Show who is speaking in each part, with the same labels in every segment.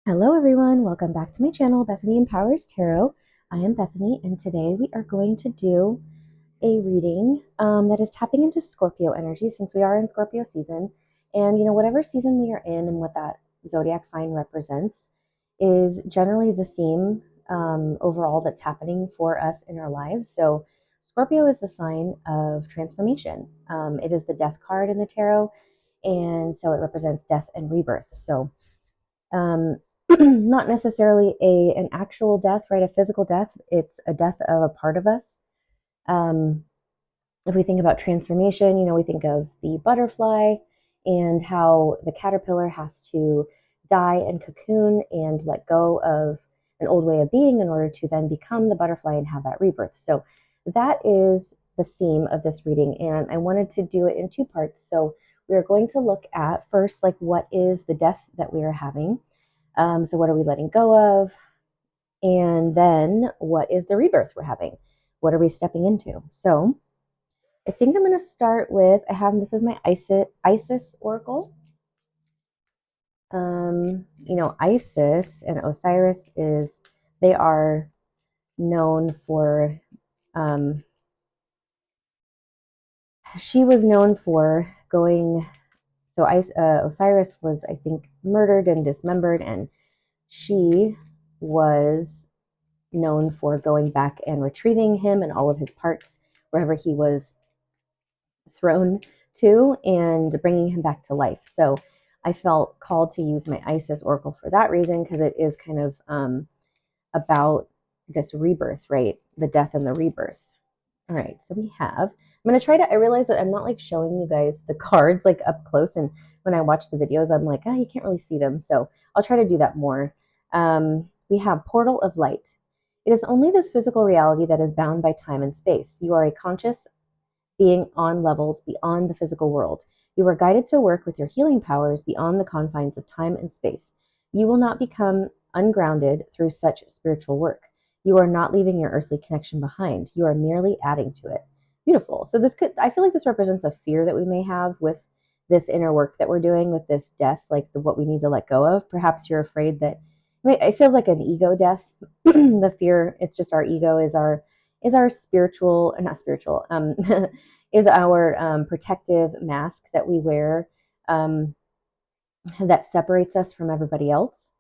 Speaker 1: Hello everyone, welcome back to my channel, Bethany Empowers Tarot. I am Bethany and today we are going to do a reading that is tapping into Scorpio energy since we are in Scorpio season. And whatever season we are in and what that zodiac sign represents is generally the theme overall that's happening for us in our lives. So Scorpio is the sign of transformation. It is the death card in the tarot, and so it represents death and rebirth. So um, not necessarily an actual death, right? A physical death. It's a death of a part of us. Um, if we think about transformation, we think of the butterfly and how the caterpillar has to die and cocoon and let go of an old way of being in order to then become the butterfly and have that rebirth. So that is the theme of this reading, and I wanted to do it in two parts. So we are going to look at first, like, what is the death that we are having? So what are we letting go of? And then what is the rebirth we're having? What are we stepping into? So I think I'm going to start with, this is my Isis Oracle. Isis and Osiris they are known for, she was known for going, so Osiris was, I think, murdered and dismembered, and she was known for going back and retrieving him and all of his parts wherever he was thrown to and bringing him back to life. So I felt called to use my Isis Oracle for that reason, because it is kind of about this rebirth, right? The death and the rebirth. All right, so I'm going to try to, I realize that I'm not like showing you guys the cards like up close. And when I watch the videos, I'm like, you can't really see them. So I'll try to do that more. We have Portal of Light. It is only this physical reality that is bound by time and space. You are a conscious being on levels beyond the physical world. You are guided to work with your healing powers beyond the confines of time and space. You will not become ungrounded through such spiritual work. You are not leaving your earthly connection behind. You are merely adding to it. Beautiful. So I feel like this represents a fear that we may have with this inner work that we're doing with this death, like what we need to let go of. Perhaps you're afraid that, it feels like an ego death. The fear, it's just our ego is our spiritual, not spiritual, is our protective mask that we wear, that separates us from everybody else.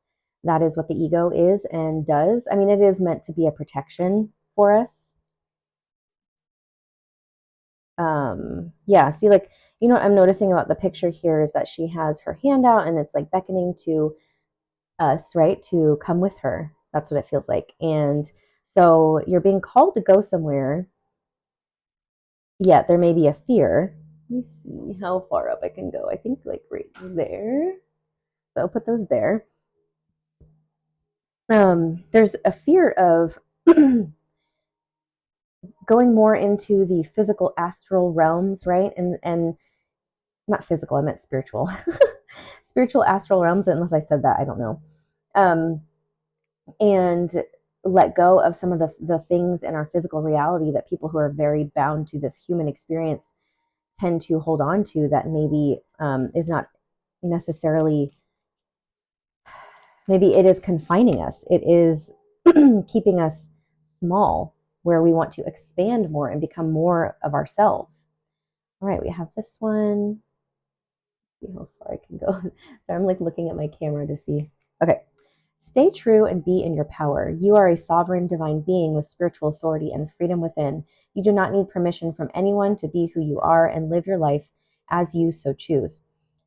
Speaker 1: That is what the ego is and does. I mean, it is meant to be a protection for us. Yeah, see, like, what I'm noticing about the picture here is that she has her hand out and it's like beckoning to us, right, to come with her. That's what it feels like. And so you're being called to go somewhere, yet there may be a fear. Let me see how far up I can go. I think like right there. So I'll put those there. There's a fear of going more into the physical astral realms, right? And not physical, I meant spiritual. Spiritual astral realms, unless I said that, I don't know. And let go of some of the things in our physical reality that people who are very bound to this human experience tend to hold on to, that maybe is not necessarily, maybe it is confining us. It is keeping us small, where we want to expand more and become more of ourselves. All right, we have this one. Let's see how far I can go. So I'm like looking at my camera to see. Okay. Stay true and be in your power. You are a sovereign divine being with spiritual authority and freedom within. You do not need permission from anyone to be who you are and live your life as you so choose.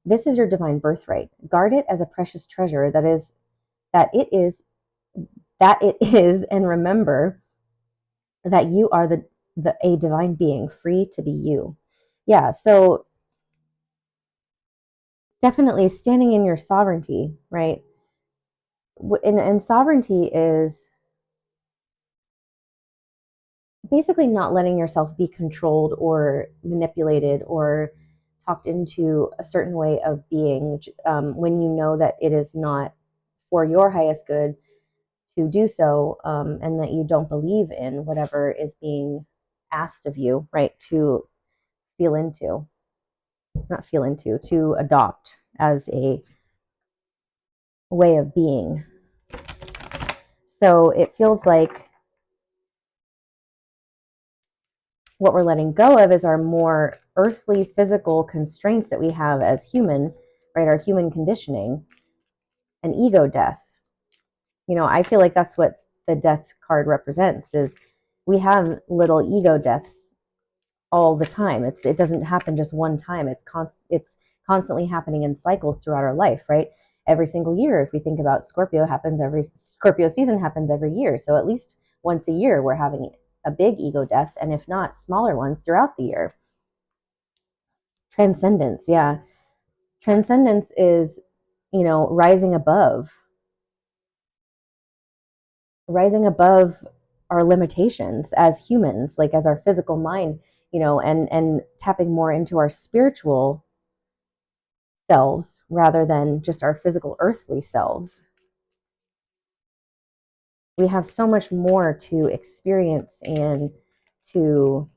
Speaker 1: This is your divine birthright. Guard it as a precious treasure that it is, and remember that you are a divine being free to be you. Yeah, so definitely standing in your sovereignty, right? And sovereignty is basically not letting yourself be controlled or manipulated or talked into a certain way of being, when you know that it is not for your highest good to do so, and that you don't believe in whatever is being asked of you, right? To feel into, not feel into, to adopt as way of being. So it feels like what we're letting go of is our more earthly physical constraints that we have as humans, right? Our human conditioning and ego death. You know, I feel like that's what the death card represents, is we have little ego deaths all the time. It doesn't happen just one time. It's constantly happening in cycles throughout our life, right? Every single year, if we think about Scorpio season happens every year. So at least once a year, we're having a big ego death, and if not, smaller ones throughout the year. Transcendence, yeah. Transcendence is, rising above our limitations as humans, like as our physical mind, and tapping more into our spiritual selves rather than just our physical earthly selves. We have so much more to experience and to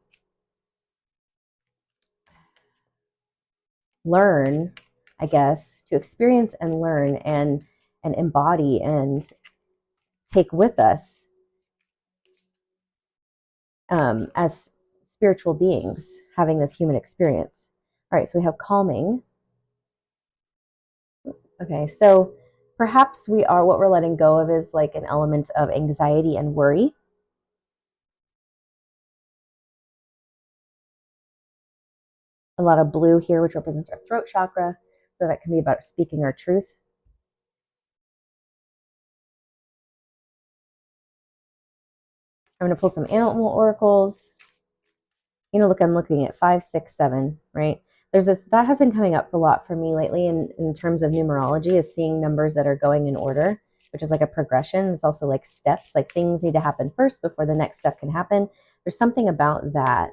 Speaker 1: learn, I guess, to experience and learn and embody and take with us as spiritual beings having this human experience. All right, so we have calming. Okay, so perhaps what we're letting go of is like an element of anxiety and worry. A lot of blue here, which represents our throat chakra, so that can be about speaking our truth. I'm going to pull some animal oracles. Look, I'm looking at 5, 6, 7, right? There's this that has been coming up a lot for me lately in terms of numerology, is seeing numbers that are going in order, which is like a progression. It's also like steps, like things need to happen first before the next step can happen. There's something about that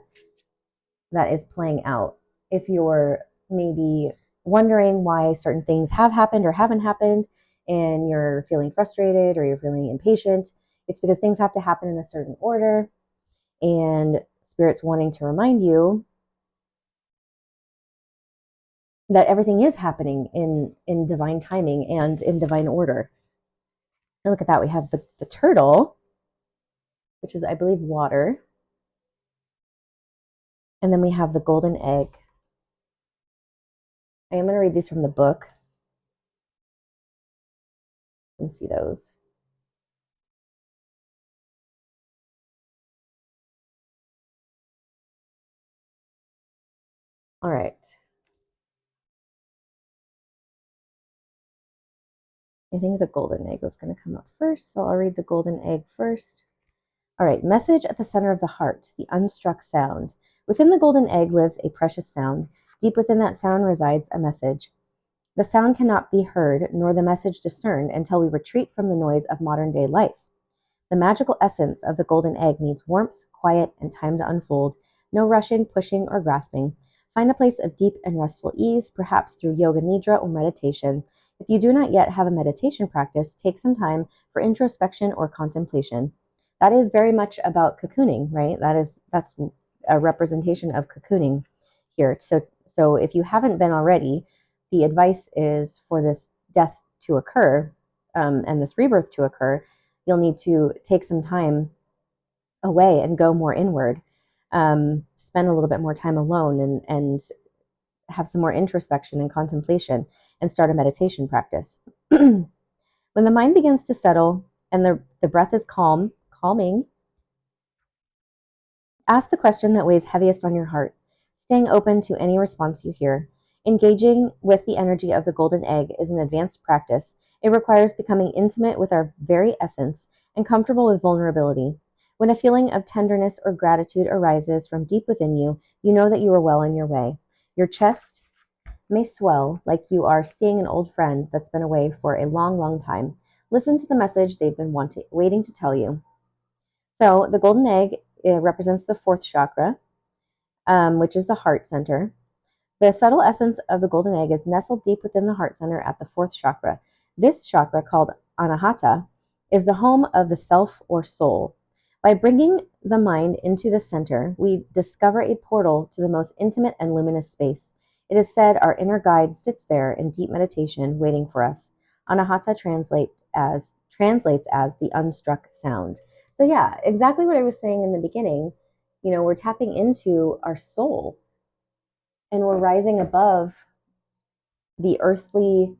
Speaker 1: is playing out. If you're maybe wondering why certain things have happened or haven't happened, and you're feeling frustrated or you're feeling impatient, it's because things have to happen in a certain order, and Spirit's wanting to remind you that everything is happening in divine timing and in divine order. And look at that. We have the turtle, which is, I believe, water. And then we have the golden egg. I am going to read these from the book. You can see those. All right. I think the golden egg was going to come up first, so I'll read the golden egg first. All right, message at the center of the heart, the unstruck sound. Within the golden egg lives a precious sound. Deep within that sound resides a message. The sound cannot be heard, nor the message discerned, until we retreat from the noise of modern-day life. The magical essence of the golden egg needs warmth, quiet, and time to unfold. No rushing, pushing, or grasping. Find a place of deep and restful ease, perhaps through yoga nidra or meditation. If you do not yet have a meditation practice, take some time for introspection or contemplation. That is very much about cocooning, right? That's a representation of cocooning here. So if you haven't been already, the advice is for this death to occur, and this rebirth to occur, you'll need to take some time away and go more inward. Spend a little bit more time alone and have some more introspection and contemplation, and start a meditation practice. When the mind begins to settle and the breath is calming, ask the question that weighs heaviest on your heart, staying open to any response you hear. Engaging with the energy of the golden egg is an advanced practice. It requires becoming intimate with our very essence and comfortable with vulnerability. When a feeling of tenderness or gratitude arises from deep within you, you know that you are well on your way. Your chest may swell like you are seeing an old friend that's been away for a long, long time. Listen to the message they've been waiting to tell you. So the golden egg, it represents the fourth chakra, which is the heart center. The subtle essence of the golden egg is nestled deep within the heart center at the fourth chakra. This chakra, called Anahata, is the home of the self or soul. By bringing the mind into the center, we discover a portal to the most intimate and luminous space. It is said our inner guide sits there in deep meditation, waiting for us. Anahata translates as the unstruck sound. So yeah, exactly what I was saying in the beginning. We're tapping into our soul and we're rising above the earthly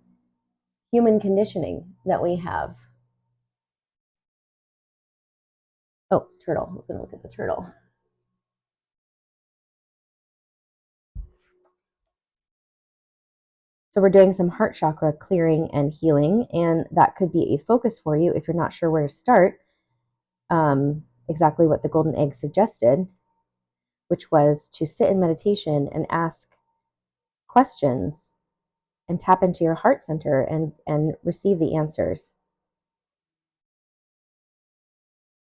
Speaker 1: human conditioning that we have. Oh, turtle. I was going to look at the turtle. So we're doing some heart chakra clearing and healing, and that could be a focus for you if you're not sure where to start. Exactly what the golden egg suggested, which was to sit in meditation and ask questions and tap into your heart center and receive the answers.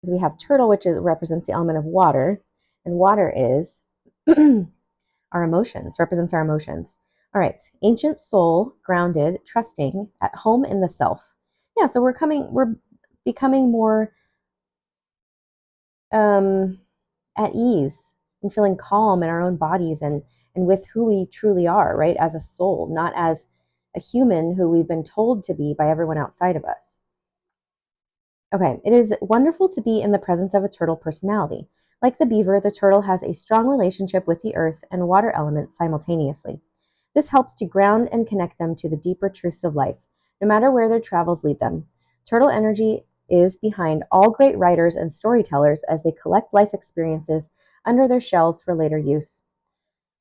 Speaker 1: Because we have turtle, which represents the element of water, and water is our emotions, represents our emotions. All right, ancient soul, grounded, trusting, at home in the self. Yeah, so we're becoming more at ease and feeling calm in our own bodies and with who we truly are, right? As a soul, not as a human who we've been told to be by everyone outside of us. Okay, it is wonderful to be in the presence of a turtle personality. Like the beaver, the turtle has a strong relationship with the earth and water elements simultaneously. This helps to ground and connect them to the deeper truths of life, no matter where their travels lead them. Turtle energy is behind all great writers and storytellers as they collect life experiences under their shells for later use.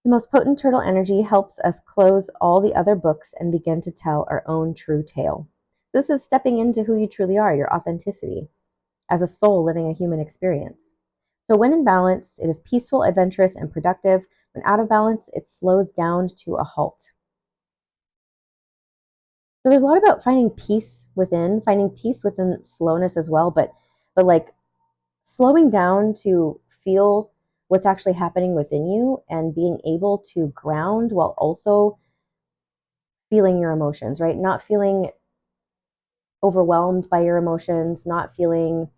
Speaker 1: The most potent turtle energy helps us close all the other books and begin to tell our own true tale. This is stepping into who you truly are, your authenticity, as a soul living a human experience. So when in balance, it is peaceful, adventurous, and productive. When out of balance, it slows down to a halt. So there's a lot about finding peace within slowness as well, but like slowing down to feel what's actually happening within you and being able to ground while also feeling your emotions, right? Not feeling overwhelmed by your emotions, not feeling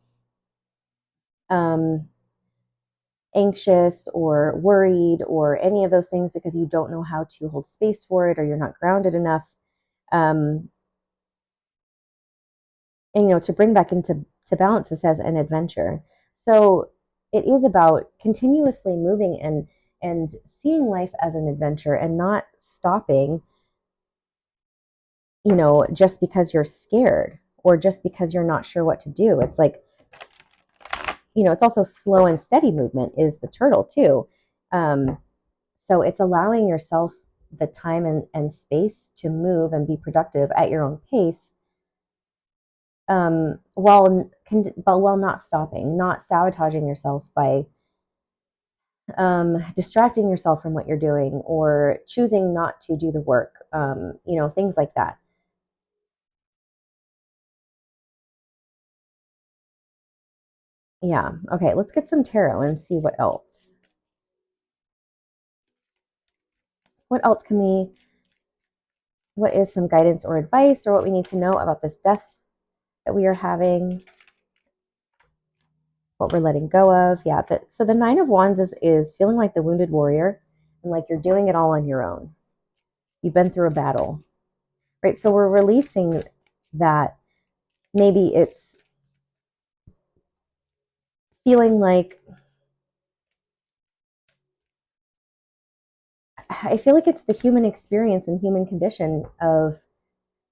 Speaker 1: um, anxious or worried or any of those things because you don't know how to hold space for it or you're not grounded enough. Um, and to bring back into balance, this as an adventure. So it is about continuously moving and seeing life as an adventure and not stopping, just because you're scared or just because you're not sure what to do. It's like, it's also slow and steady movement is the turtle too. So it's allowing yourself the time and space to move and be productive at your own pace, while not stopping, not sabotaging yourself by distracting yourself from what you're doing or choosing not to do the work, things like that. Yeah. Okay, let's get some tarot and see what else. What is some guidance or advice or what we need to know about this death that we are having? What we're letting go of. Yeah. So the Nine of Wands is feeling like the wounded warrior and like you're doing it all on your own. You've been through a battle, right? So we're releasing that. Maybe it's feeling like, I feel like it's the human experience and human condition of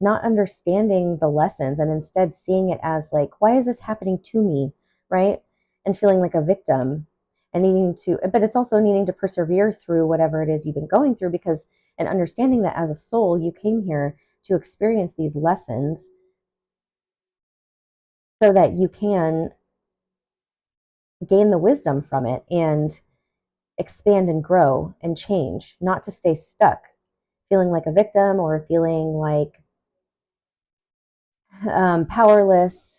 Speaker 1: not understanding the lessons and instead seeing it as like, why is this happening to me, right? And feeling like a victim and but it's also needing to persevere through whatever it is you've been going through and understanding that as a soul, you came here to experience these lessons so that you can gain the wisdom from it and expand and grow and change, not to stay stuck, feeling like a victim or feeling like powerless.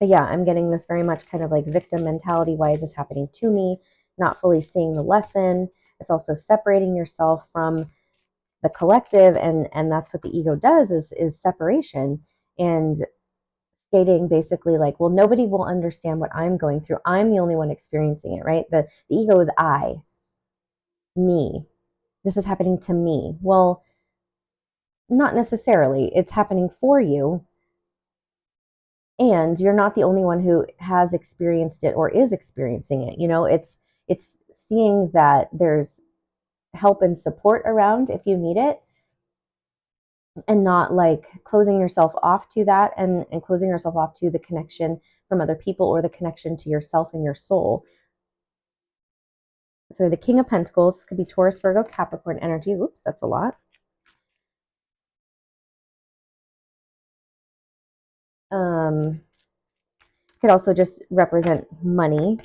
Speaker 1: But yeah, I'm getting this very much kind of like victim mentality. Why is this happening to me? Not fully seeing the lesson. It's also separating yourself from the collective, and that's what the ego does is separation and stating basically like, well, nobody will understand what I'm going through. I'm the only one experiencing it, right? The ego is I, me. this is happening to me. Well, not necessarily. It's happening for you. And you're not the only one who has experienced it or is experiencing it. It's seeing that there's help and support around if you need it, and not like closing yourself off to that, and closing yourself off to the connection from other people or the connection to yourself and your soul. So the King of Pentacles could be Taurus, Virgo, Capricorn energy. Oops, that's a lot. Could also just represent money,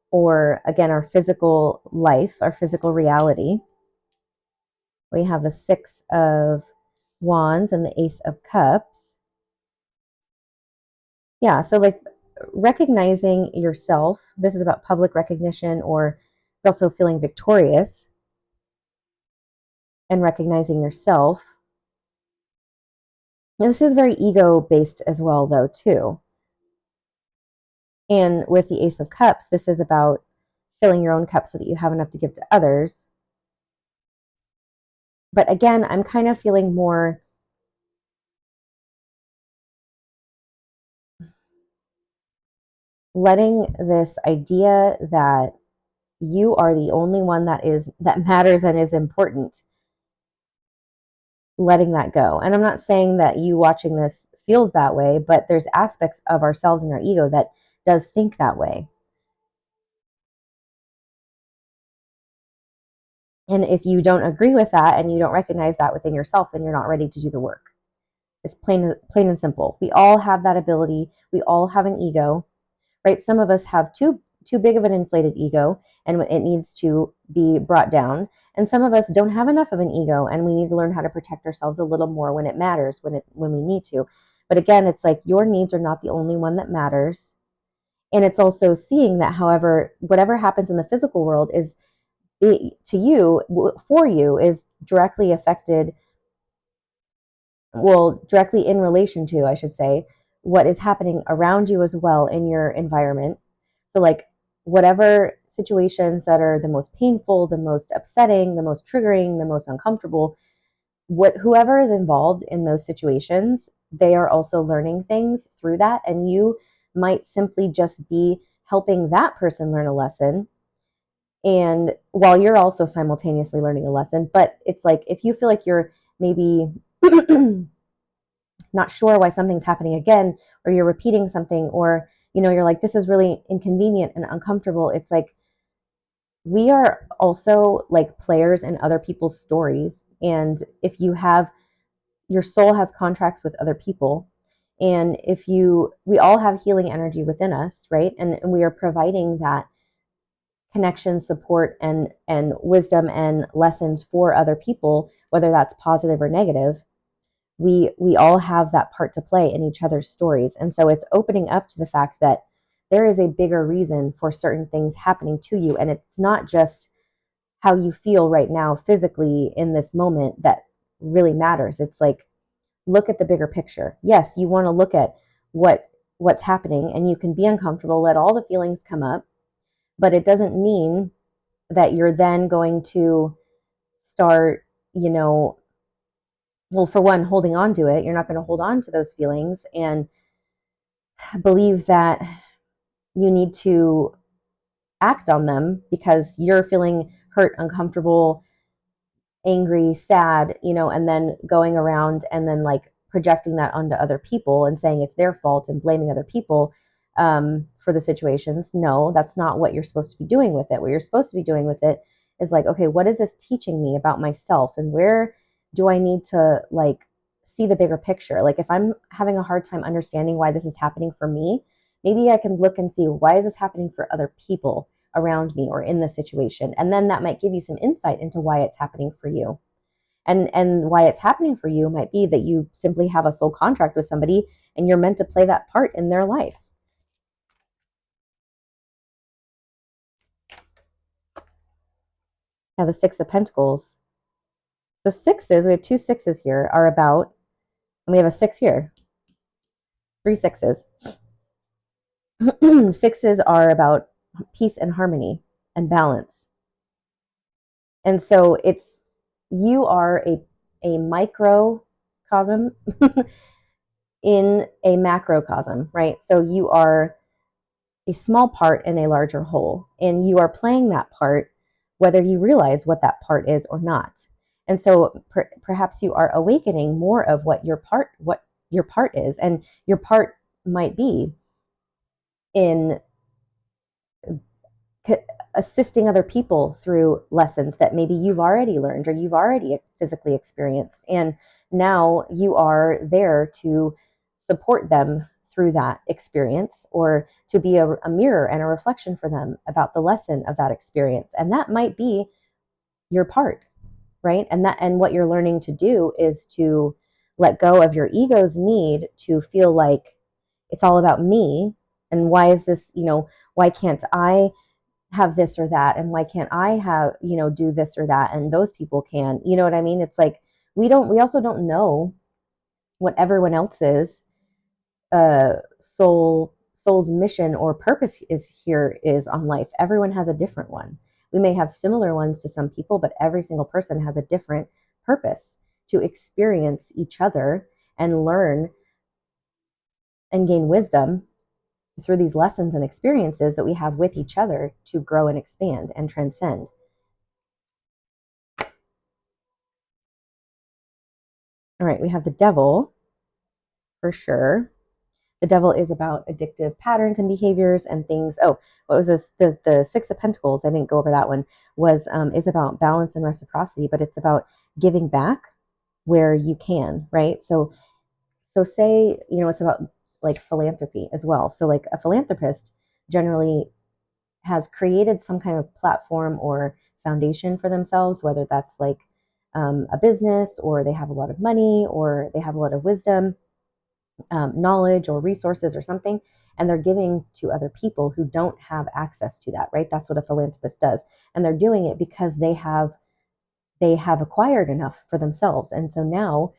Speaker 1: or again, our physical life, our physical reality. We have the Six of Wands and the Ace of Cups. Yeah, so like recognizing yourself. This is about public recognition, or it's also feeling victorious and recognizing yourself. And this is very ego-based as well, though, too. And with the Ace of Cups, this is about filling your own cup so that you have enough to give to others. But again, I'm kind of feeling more letting this idea that you are the only one that matters and is important, letting that go. And I'm not saying that you watching this feels that way, but there's aspects of ourselves and our ego that does think that way. And if you don't agree with that and you don't recognize that within yourself, then you're not ready to do the work. It's plain and simple. We all have that ability. We all have an ego, right? Some of us have too big of an inflated ego, and it needs to be brought down. And some of us don't have enough of an ego, and we need to learn how to protect ourselves a little more when it matters, when we need to. But again, it's like your needs are not the only one that matters. And it's also seeing that, however, whatever happens in the physical world is to you, for you, is directly affected, well, directly in relation to, I should say, what is happening around you as well in your environment. So like whatever situations that are the most painful, the most upsetting, the most triggering, the most uncomfortable, whoever is involved in those situations, they are also learning things through that. And you might simply just be helping that person learn a lesson. And while you're also simultaneously learning a lesson, but it's like if you feel like you're maybe not sure why something's happening again, or you're repeating something, or you're like, this is really inconvenient and uncomfortable. It's like we are also like players in other people's stories. And if you have, your soul has contracts with other people, and we all have healing energy within us, right? And we are providing that connection, support, and wisdom and lessons for other people, whether that's positive or negative. We all have that part to play in each other's stories. And so it's opening up to the fact that there is a bigger reason for certain things happening to you. And it's not just how you feel right now physically in this moment that really matters. It's like, look at the bigger picture. Yes, you want to look at what's happening, and you can be uncomfortable, let all the feelings come up, but it doesn't mean that you're then going to start, well, for one, holding on to it. You're not going to hold on to those feelings and believe that you need to act on them because you're feeling hurt, uncomfortable, angry, sad, and then going around and then like projecting that onto other people and saying it's their fault and blaming other people for the situations. No, that's not what you're supposed to be doing with it. What you're supposed to be doing with it is like, okay, what is this teaching me about myself, and where do I need to like see the bigger picture? Like if I'm having a hard time understanding why this is happening for me, maybe I can look and see, why is this happening for other people around me or in this situation? And then that might give you some insight into why it's happening for you. And why it's happening for you might be that you simply have a soul contract with somebody and you're meant to play that part in their life. Now the Six of Pentacles. So sixes, we have two sixes here, are about, and we have a six here, three sixes. Sixes are about peace and harmony and balance. And so it's you are a microcosm in a macrocosm, right? So you are a small part in a larger whole, and you are playing that part whether you realize what that part is or not. And so perhaps you are awakening more of what your part is, and your part might be in assisting other people through lessons that maybe you've already learned or you've already physically experienced. And now you are there to support them through that experience, or to be a mirror and a reflection for them about the lesson of that experience. And that might be your part, right? And what you're learning to do is to let go of your ego's need to feel like it's all about me. And why is this, why can't I have this or that, and why can't I have, do this or that, and those people can, you know what I mean? It's like we also don't know what everyone else's soul's mission or purpose is on life. Everyone has a different one. We may have similar ones to some people, but every single person has a different purpose to experience each other and learn and gain wisdom through these lessons and experiences that we have with each other to grow and expand and transcend. All right, we have the devil for sure. The devil is about addictive patterns and behaviors and things. Oh, what was this? The Six of Pentacles, I didn't go over that one, is about balance and reciprocity, but it's about giving back where you can, right? So say, it's about like philanthropy as well. So like a philanthropist generally has created some kind of platform or foundation for themselves, whether that's like a business, or they have a lot of money, or they have a lot of wisdom, knowledge or resources or something, and they're giving to other people who don't have access to that, right? That's what a philanthropist does. And they're doing it because they have acquired enough for themselves. And so now,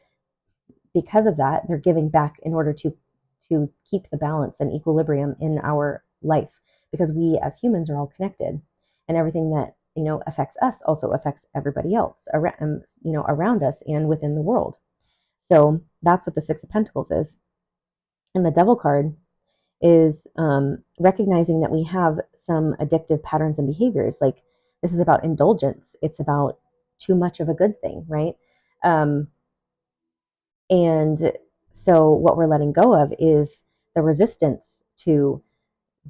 Speaker 1: because of that, they're giving back in order to keep the balance and equilibrium in our life, because we as humans are all connected, and everything that affects us also affects everybody else around us and within the world. So that's what the Six of Pentacles is. And the Devil card is recognizing that we have some addictive patterns and behaviors. Like, this is about indulgence. It's about too much of a good thing, right? And so what we're letting go of is the resistance to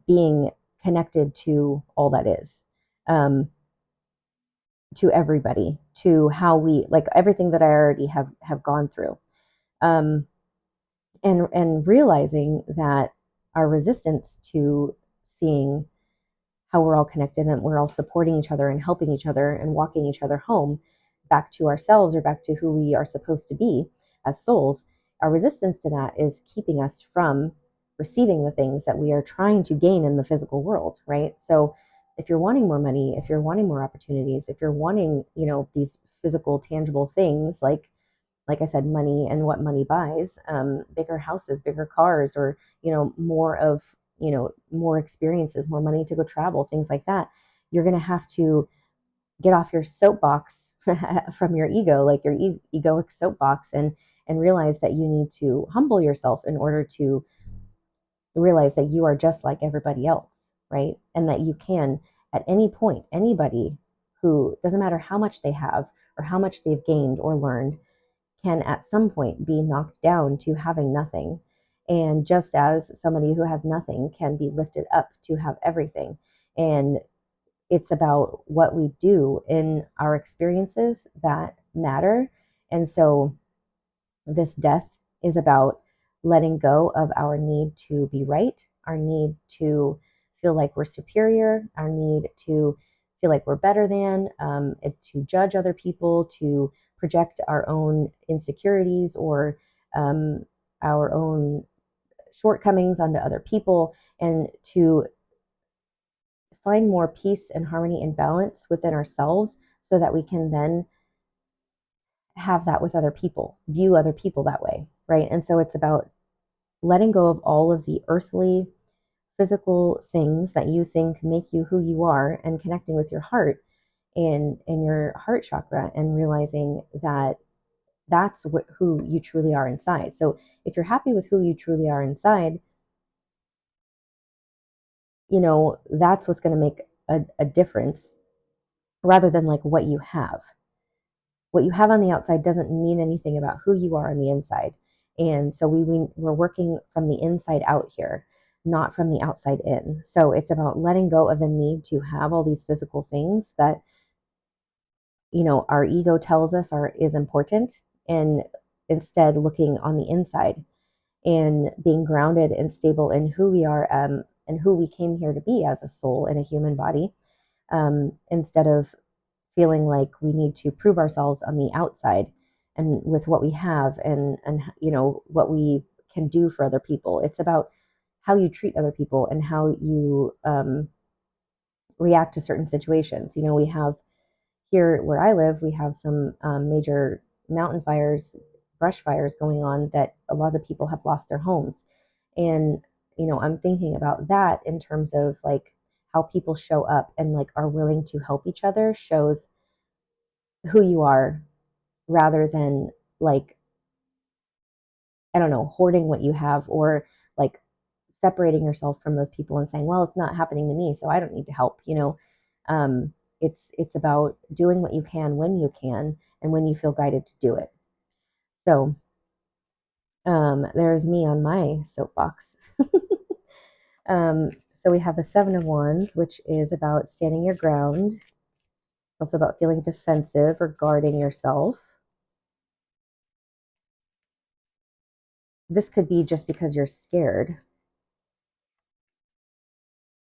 Speaker 1: being connected to all that is, to everybody, to how we, like, everything that I already have gone through. And realizing that our resistance to seeing how we're all connected and we're all supporting each other and helping each other and walking each other home back to ourselves, or back to who we are supposed to be as souls, our resistance to that is keeping us from receiving the things that we are trying to gain in the physical world, right? So if you're wanting more money, if you're wanting more opportunities, if you're wanting, these physical, tangible things, like I said, money and what money buys, bigger houses, bigger cars, or, more of, more experiences, more money to go travel, things like that, you're going to have to get off your soapbox from your ego, like your egoic soapbox, and realize that you need to humble yourself in order to realize that you are just like everybody else, right? And that you can, at any point, anybody who, doesn't matter how much they have or how much they've gained or learned, can at some point be knocked down to having nothing. And just as somebody who has nothing can be lifted up to have everything. And it's about what we do in our experiences that matter. And so this death is about letting go of our need to be right, our need to feel like we're superior, our need to feel like we're better than, to judge other people, to project our own insecurities or our own shortcomings onto other people, and to find more peace and harmony and balance within ourselves, so that we can then have that with other people, view other people that way, right? And so it's about letting go of all of the earthly, physical things that you think make you who you are, and connecting with your heart in your heart chakra, and realizing that that's who you truly are inside. So if you're happy with who you truly are inside, that's what's going to make a difference, rather than like what you have. What you have on the outside doesn't mean anything about who you are on the inside. And so we're working from the inside out here, not from the outside in. So it's about letting go of the need to have all these physical things that, our ego tells us is important, and instead looking on the inside and being grounded and stable in who we are, and who we came here to be as a soul in a human body, instead of feeling like we need to prove ourselves on the outside and with what we have, and what we can do for other people. It's about how you treat other people and how you react to certain situations. We have here where I live, we have some major mountain fires, brush fires going on, that a lot of people have lost their homes. And, I'm thinking about that in terms of like how people show up and like are willing to help each other shows who you are, rather than like, I don't know, hoarding what you have, or like separating yourself from those people and saying, well, it's not happening to me, so I don't need to help. Um, it's about doing what you can when you can, and when you feel guided to do it. So there's me on my soapbox. So we have the Seven of Wands, which is about standing your ground. It's also about feeling defensive or guarding yourself. This could be just because you're scared.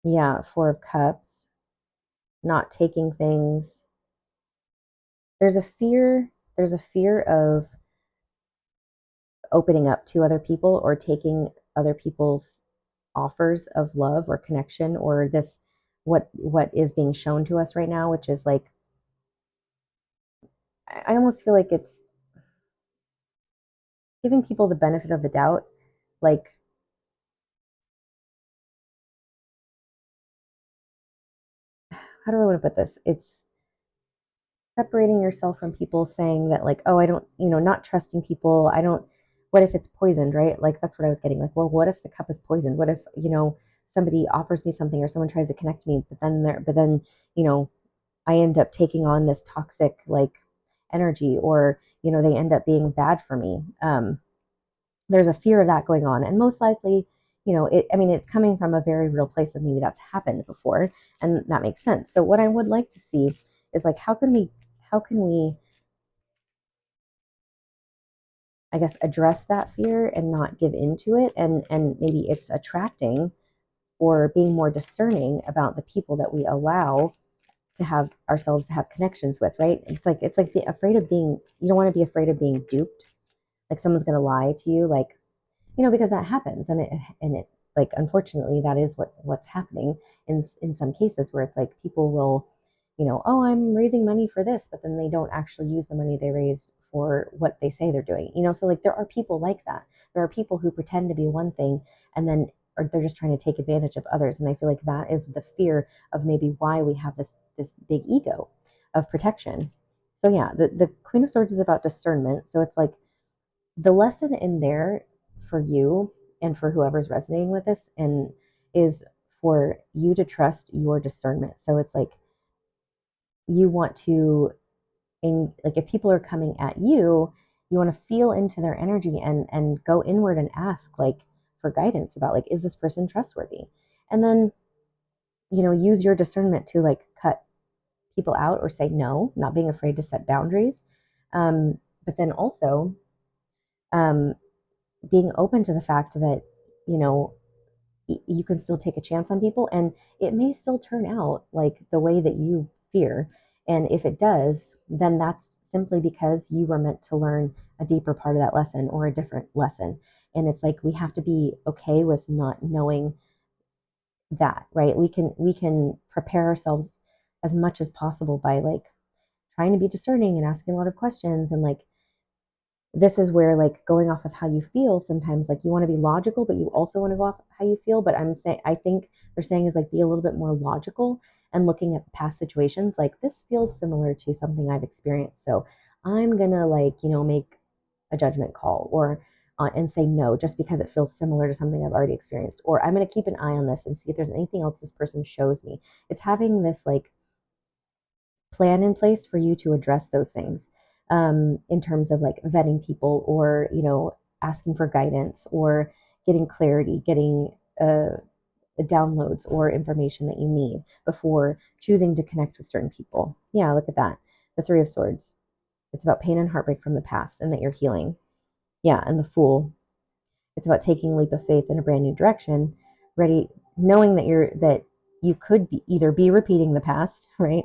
Speaker 1: Yeah, Four of Cups, not taking things. There's a fear of opening up to other people, or taking other people's offers of love or connection, or this what is being shown to us right now, which is like, I almost feel like it's giving people the benefit of the doubt. Like, how do I want to put this? It's separating yourself from people, saying that like, oh, I don't, not trusting people. I don't, what if it's poisoned, right? Like, that's what I was getting. Like, well, what if the cup is poisoned? What if, somebody offers me something, or someone tries to connect me, but then, you know, I end up taking on this toxic like energy, or, they end up being bad for me. There's a fear of that going on. And most likely, it's coming from a very real place of maybe that's happened before. And that makes sense. So what I would like to see is like, how can we, I guess, address that fear and not give into it. And maybe it's attracting, or being more discerning about the people that we allow to have ourselves to have connections with, right? It's like afraid of being, you don't want to be afraid of being duped. Like someone's going to lie to you, like, because that happens. And it like, unfortunately, that is what's happening in some cases, where it's like people will, oh, I'm raising money for this, but then they don't actually use the money they raise for what they say they're doing. So like, there are people like that. There are people who pretend to be one thing, and then, or they're just trying to take advantage of others. And I feel like that is the fear of maybe why we have this big ego of protection. So yeah, the Queen of Swords is about discernment. So it's like, the lesson in there for you and for whoever's resonating with this, and is for you to trust your discernment. So it's like, you want to, like, if people are coming at you, you want to feel into their energy, and go inward and ask like for guidance about like, is this person trustworthy? And then, use your discernment to like cut people out, or say no, not being afraid to set boundaries. But then also, um, being open to the fact that, you know, you can still take a chance on people, and it may still turn out like the way that you fear. And if it does, then that's simply because you were meant to learn a deeper part of that lesson, or a different lesson. And it's like, we have to be okay with not knowing that, right? We can prepare ourselves as much as possible by like trying to be discerning and asking a lot of questions, and like, this is where like going off of how you feel, sometimes like you want to be logical, but you also want to go off how you feel. But I think they're saying is like, be a little bit more logical, and looking at past situations, like this feels similar to something I've experienced. So I'm gonna make a judgment call or and say no just because it feels similar to something I've already experienced. Or I'm going to keep an eye on this and see if there's anything else this person shows me. It's having this like plan in place for you to address those things in terms of like vetting people or, asking for guidance or getting clarity, getting downloads or information that you need before choosing to connect with certain people. Yeah, look at that. The Three of Swords. It's about pain and heartbreak from the past and that you're healing. Yeah, and the Fool. It's about taking a leap of faith in a brand new direction, ready, knowing that you could be repeating the past, right?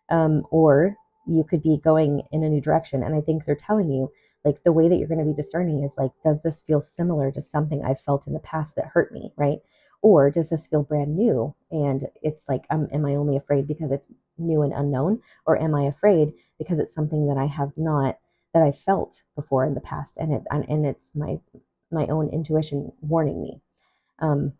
Speaker 1: Or you could be going in a new direction. And I think they're telling you, like, the way that you're going to be discerning is like, does this feel similar to something I've felt in the past that hurt me, right? Or does this feel brand new? And it's like, am I only afraid because it's new and unknown? Or am I afraid because it's something that I have not, that I felt before in the past, and it's my own intuition warning me. Um,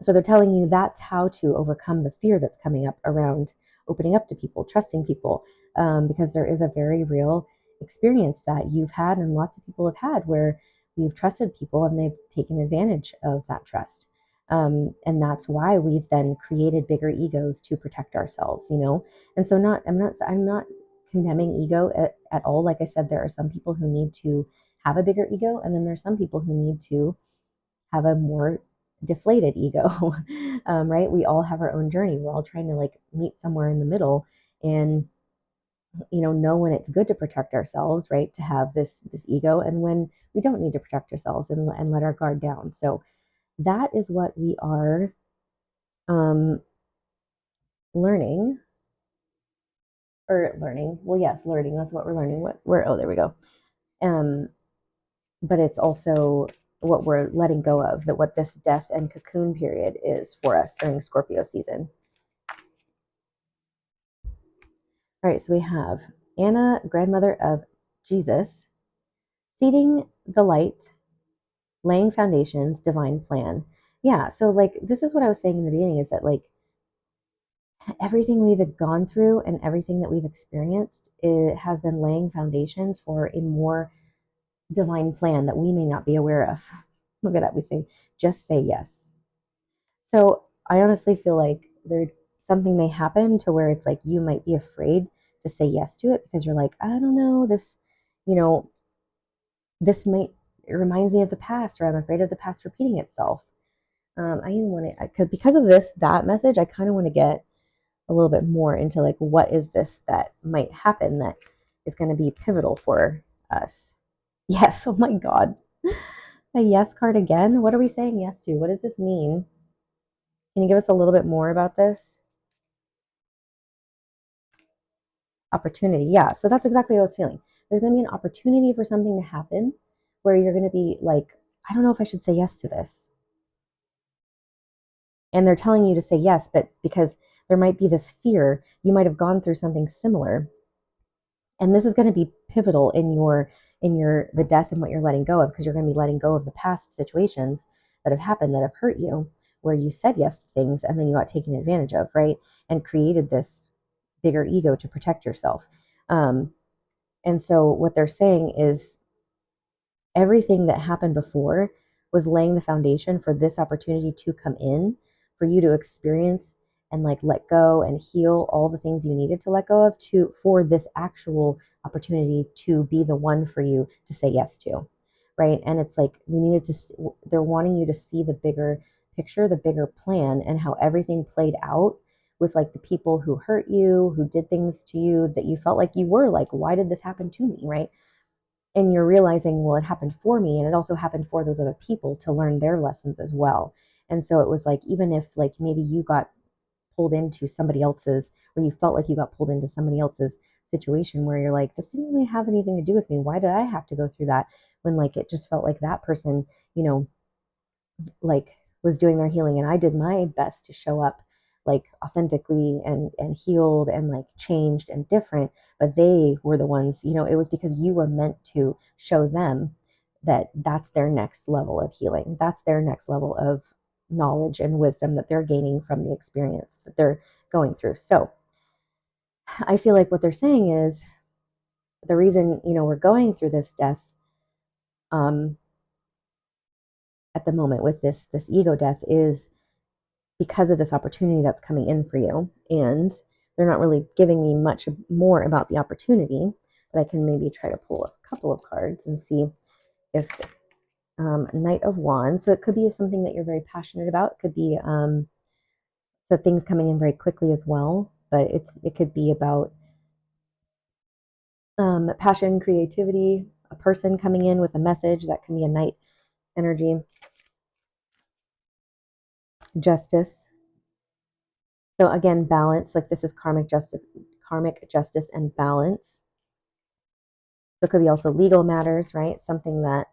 Speaker 1: so they're telling you that's how to overcome the fear that's coming up around opening up to people, trusting people, because there is a very real experience that you've had and lots of people have had where we've trusted people and they've taken advantage of that trust. And that's why we've then created bigger egos to protect ourselves, And so I'm not condemning ego at all. Like I said, there are some people who need to have a bigger ego, and then there's some people who need to have a more deflated ego. Right? We all have our own journey. We're all trying to like meet somewhere in the middle and know when it's good to protect ourselves, right? To have this ego, and when we don't need to protect ourselves and let our guard down. So that is what we are learning or learning. Well, yes, learning. That's what we're learning. Oh, there we go. But it's also what we're letting go of, that what this death and cocoon period is for us during Scorpio season. All right, so we have Anna, grandmother of Jesus, seeding the light, laying foundations, divine plan. Yeah, so like this is what I was saying in the beginning, is that like everything we've gone through and everything that we've experienced, it has been laying foundations for a more divine plan that we may not be aware of. Look at that. We say, just say yes. So I honestly feel like something may happen to where it's like you might be afraid to say yes to it because you're like, I don't know, you know, it reminds me of the past, or I'm afraid of the past repeating itself. I even want to, because of that message, I kind of want to get a little bit more into like, what is this that might happen that is going to be pivotal for us? Yes. Oh my God. A yes card again. What are we saying yes to? What does this mean? Can you give us a little bit more about this? Opportunity. Yeah. So that's exactly what I was feeling. There's going to be an opportunity for something to happen where you're going to be like, I don't know if I should say yes to this. And they're telling you to say yes, but because there might be this fear, you might have gone through something similar. And this is going to be pivotal in the death and what you're letting go of, because you're going to be letting go of the past situations that have happened that have hurt you, where you said yes to things and then you got taken advantage of, right? And created this bigger ego to protect yourself. And so what they're saying is everything that happened before was laying the foundation for this opportunity to come in, for you to experience and like let go and heal all the things you needed to let go of, for this actual opportunity to be the one for you to say yes to, right? And it's like they're wanting you to see the bigger picture, the bigger plan, and how everything played out with like the people who hurt you, who did things to you that you felt like you were like, why did this happen to me, right? And you're realizing, well, it happened for me, and it also happened for those other people to learn their lessons as well. And so it was like, even if like maybe you got pulled into somebody else's, or you felt like you got pulled into somebody else's situation where you're like, this didn't really have anything to do with me, why did I have to go through that, when like it just felt like that person, like was doing their healing, and I did my best to show up like authentically and healed and like changed and different, but they were the ones, it was because you were meant to show them that that's their next level of healing, that's their next level of knowledge and wisdom that they're gaining from the experience that they're going through. So I feel like what they're saying is the reason, we're going through this death at the moment with this ego death is because of this opportunity that's coming in for you. And they're not really giving me much more about the opportunity, but I can maybe try to pull a couple of cards and see if Knight of Wands. So it could be something that you're very passionate about. It could be so things coming in very quickly as well, but it could be about passion, creativity, a person coming in with a message. That can be a Knight energy. Justice. So again, balance, like this is karmic justice and balance. So it could be also legal matters, right? Something that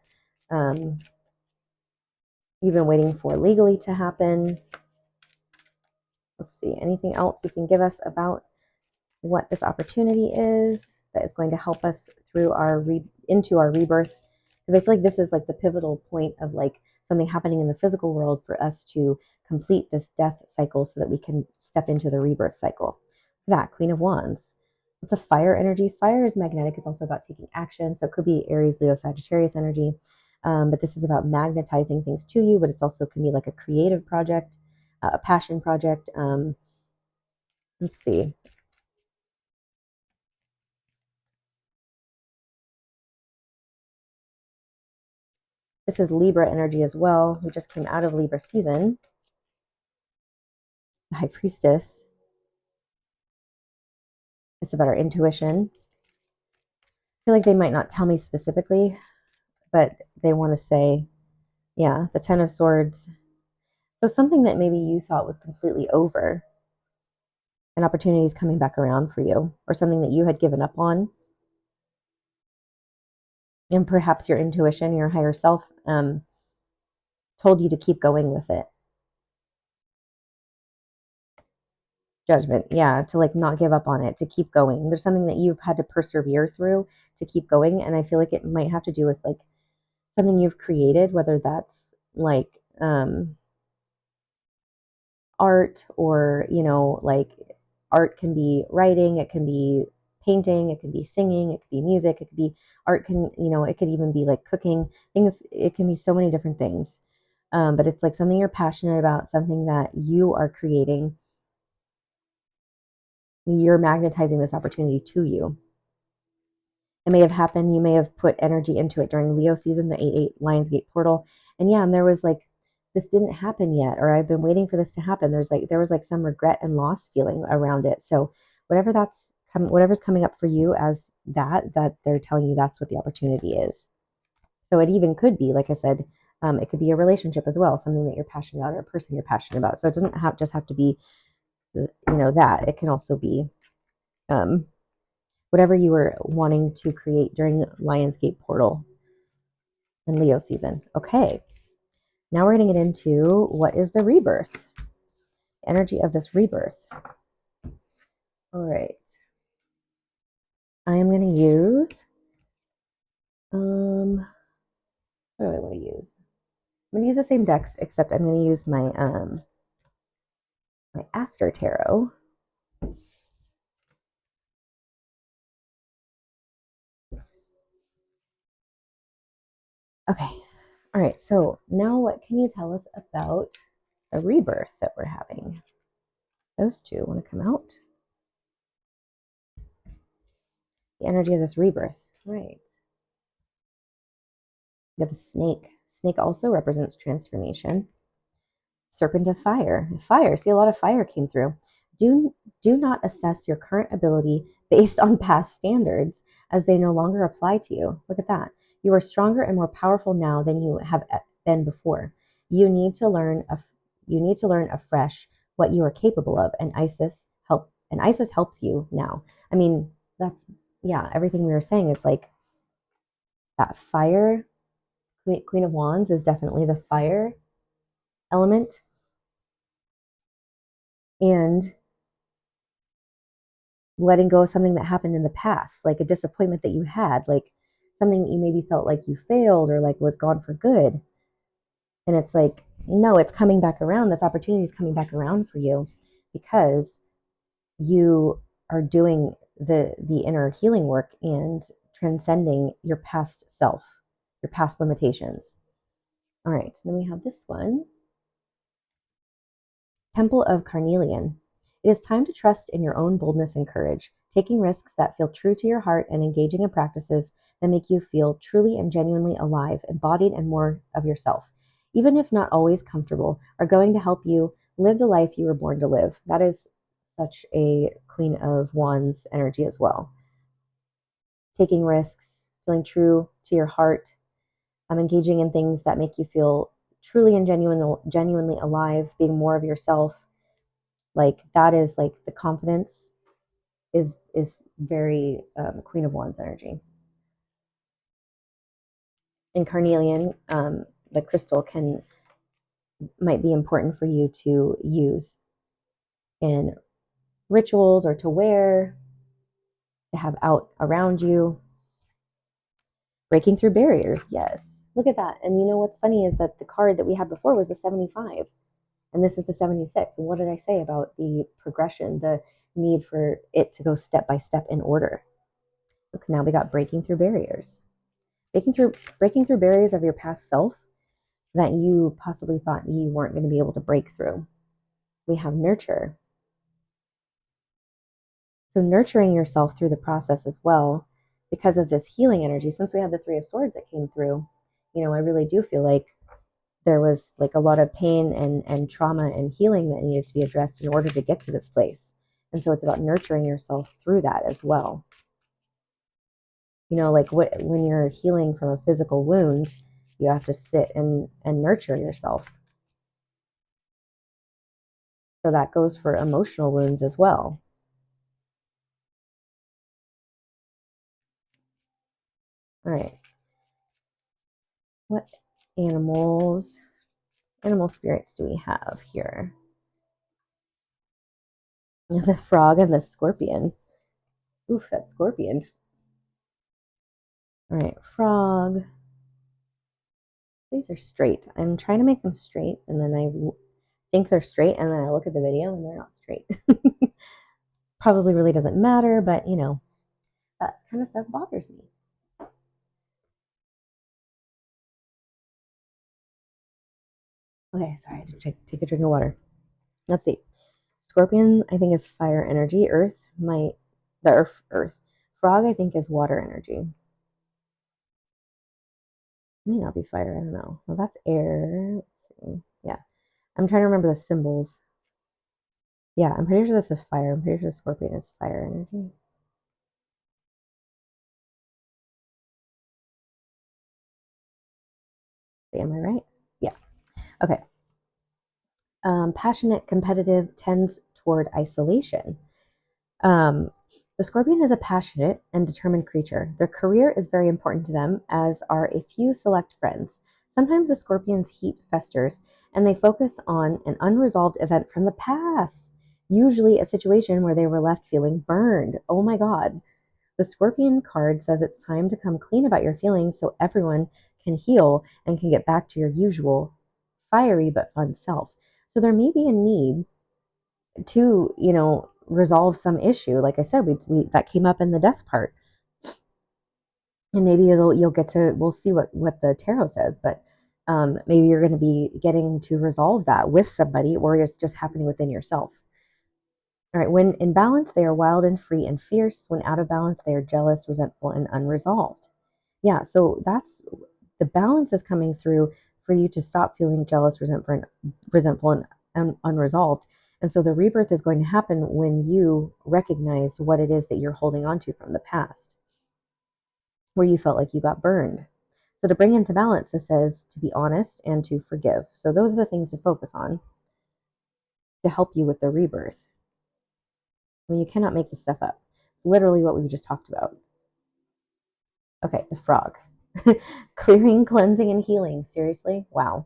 Speaker 1: you've been waiting for legally to happen. Let's see, anything else you can give us about what this opportunity is that is going to help us through into our rebirth? Because I feel like this is like the pivotal point of like something happening in the physical world for us to complete this death cycle so that we can step into the rebirth cycle. That Queen of Wands. It's a fire energy. Fire is magnetic. It's also about taking action. So it could be Aries, Leo, Sagittarius energy. But this is about magnetizing things to you, but it's also can be like a creative project, a passion project. Let's see. This is Libra energy as well. We just came out of Libra season. The High Priestess. It's about our intuition. I feel like they might not tell me specifically, but they want to say, yeah, the Ten of Swords. So something that maybe you thought was completely over, an opportunity is coming back around for you, or something that you had given up on. And perhaps your intuition, your higher self, told you to keep going with it. Judgment, yeah, to like not give up on it, to keep going. There's something that you've had to persevere through to keep going. And I feel like it might have to do with like something you've created, whether that's like art or, like art can be writing, it can be painting, it can be singing, it could be music, it could be art can, it could even be like cooking things. It can be so many different things. But it's like something you're passionate about, something that you are creating. You're magnetizing this opportunity to you. It may have happened. You may have put energy into it during Leo season, the 8/8 Lionsgate portal. And yeah, and there was like, this didn't happen yet, or I've been waiting for this to happen. There was like some regret and loss feeling around it. So whatever's coming up for you as that they're telling you that's what the opportunity is. So it even could be, like I said, it could be a relationship as well, something that you're passionate about or a person you're passionate about. So it doesn't just have to be, that. It can also be whatever you were wanting to create during Lionsgate portal and Leo season. Okay, now we're going to get into what is the rebirth, energy of this rebirth. All right, I am going to use, what do I want to use? I'm going to use the same decks, except I'm going to use my my After Tarot. Okay, all right, so now what can you tell us about the rebirth that we're having? Those two want to come out. The energy of this rebirth, right? You got the snake. Snake also represents transformation. Serpent of fire. Fire. See, a lot of fire came through. Do not assess your current ability based on past standards, as they no longer apply to you. Look at that. You are stronger and more powerful now than you have been before. You need to learn afresh what you are capable of, and Isis helps you now. I mean, that's, yeah, everything we were saying is like that fire. Queen of Wands is definitely the fire element. And letting go of something that happened in the past, like a disappointment that you had, like something that you maybe felt like you failed or like was gone for good. And it's like, no, it's coming back around. This opportunity is coming back around for you because you are doing the inner healing work and transcending your past self, your past limitations. All right, then we have this one. Temple of Carnelian. It is time to trust in your own boldness and courage, taking risks that feel true to your heart and engaging in practices that make you feel truly and genuinely alive, embodied, and more of yourself. Even if not always comfortable, are going to help you live the life you were born to live. That is such a Queen of Wands energy as well. Taking risks, feeling true to your heart, engaging in things that make you feel truly and genuinely alive, being more of yourself. Like that is like the confidence is very Queen of Wands energy. In carnelian, the crystal might be important for you to use in rituals or to wear, to have out around you. Breaking through barriers, yes. Look at that. And you know what's funny is that the card that we had before was the 75, and this is the 76. And what did I say about the progression, the need for it to go step by step in order? Look, now we got breaking through barriers. Breaking through barriers of your past self that you possibly thought you weren't going to be able to break through. We have nurture. So nurturing yourself through the process as well, because of this healing energy. Since we had the Three of Swords that came through, I really do feel like there was like a lot of pain and trauma and healing that needed to be addressed in order to get to this place. And so it's about nurturing yourself through that as well. Like when you're healing from a physical wound, you have to sit and nurture yourself. So that goes for emotional wounds as well. All right. What animal spirits do we have here? The frog and the scorpion. Oof, that scorpion. All right, frog. These are straight. I'm trying to make them straight, and then I think they're straight, and then I look at the video and they're not straight. Probably really doesn't matter, but that kind of stuff bothers me. Okay, sorry, I have to take a drink of water. Let's see. Scorpion, I think, is fire energy. The earth. Frog, I think, is water energy. May not be fire, I don't know. Well, that's air. Let's see. Yeah. I'm trying to remember the symbols. Yeah, I'm pretty sure this is fire. I'm pretty sure Scorpion is fire energy. Am I right? Yeah. Okay. Passionate, competitive, tends toward isolation. Um, the scorpion is a passionate and determined creature. Their career is very important to them, as are a few select friends. Sometimes the scorpion's heat festers, and they focus on an unresolved event from the past, usually a situation where they were left feeling burned. Oh my God. The scorpion card says it's time to come clean about your feelings so everyone can heal and can get back to your usual fiery but fun self. So there may be a need to, resolve some issue. Like I said, we that came up in the death part, and maybe you'll get to. We'll see what the tarot says, but maybe you're going to be getting to resolve that with somebody, or it's just happening within yourself. All right. When in balance, they are wild and free and fierce. When out of balance, they are jealous, resentful, and unresolved. Yeah. So that's the balance is coming through for you to stop feeling jealous, resentful, and unresolved. And so the rebirth is going to happen when you recognize what it is that you're holding on to from the past, where you felt like you got burned. So to bring into balance, this says to be honest and to forgive. So those are the things to focus on to help you with the rebirth. I mean, you cannot make this stuff up. It's literally what we just talked about. Okay, the frog. Clearing, cleansing, and healing. Seriously? Wow.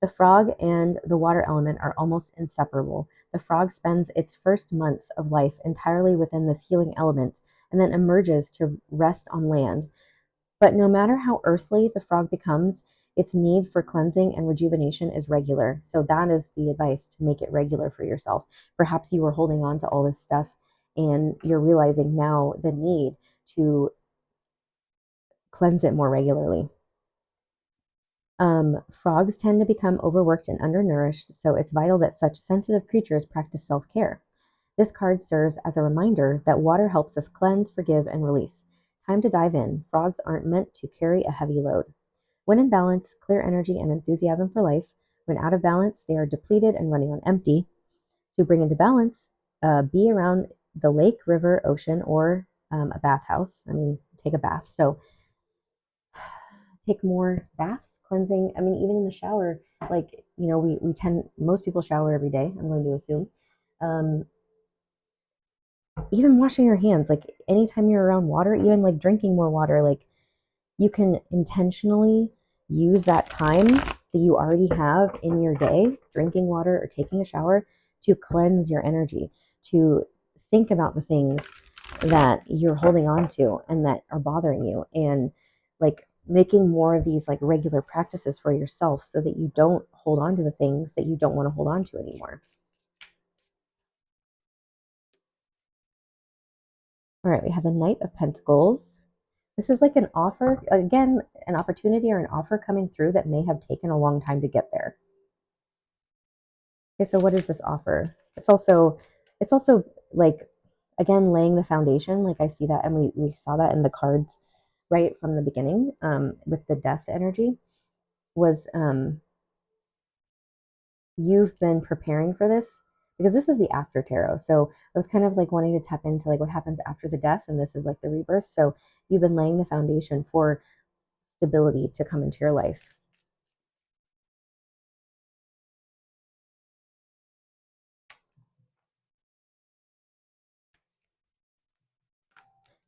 Speaker 1: The frog and the water element are almost inseparable. The frog spends its first months of life entirely within this healing element and then emerges to rest on land. But no matter how earthly the frog becomes, its need for cleansing and rejuvenation is regular. So that is the advice, to make it regular for yourself. Perhaps you were holding on to all this stuff and you're realizing now the need to cleanse it more regularly. Frogs tend to become overworked and undernourished, so it's vital that such sensitive creatures practice self-care. This card serves as a reminder that water helps us cleanse, forgive, and release. Time to dive in. Frogs aren't meant to carry a heavy load. When in balance, clear energy and enthusiasm for life. When out of balance, they are depleted and running on empty. To bring into balance, be around the lake, river, ocean, or a bathhouse. I mean, take a bath. So take more baths, cleansing. I mean, even in the shower, like, most people shower every day, I'm going to assume. Even washing your hands, like anytime you're around water, even like drinking more water, like you can intentionally use that time that you already have in your day, drinking water or taking a shower, to cleanse your energy, to think about the things that you're holding on to and that are bothering you, and like making more of these like regular practices for yourself so that you don't hold on to the things that you don't want to hold on to anymore. All right, we have the Knight of Pentacles. This is like an offer, again, an opportunity or an offer coming through that may have taken a long time to get there. Okay, so what is this offer? It's also like, again, laying the foundation. Like I see that, and we saw that in the cards right from the beginning, with the death energy, was you've been preparing for this, because this is the after tarot. So I was kind of like wanting to tap into like what happens after the death, and this is like the rebirth. So you've been laying the foundation for stability to come into your life.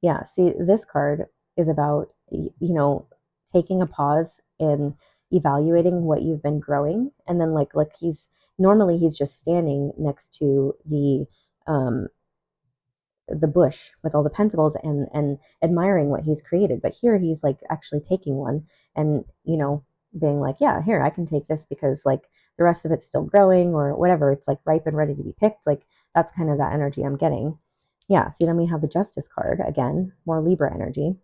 Speaker 1: Yeah, see, this card is about, taking a pause and evaluating what you've been growing. And then like he's just standing next to the bush with all the pentacles, and admiring what he's created. But here he's like actually taking one, and being like, yeah, here, I can take this because like the rest of it's still growing, or whatever, it's like ripe and ready to be picked. Like that's kind of that energy I'm getting. Yeah, see, then we have the Justice card again, more Libra energy.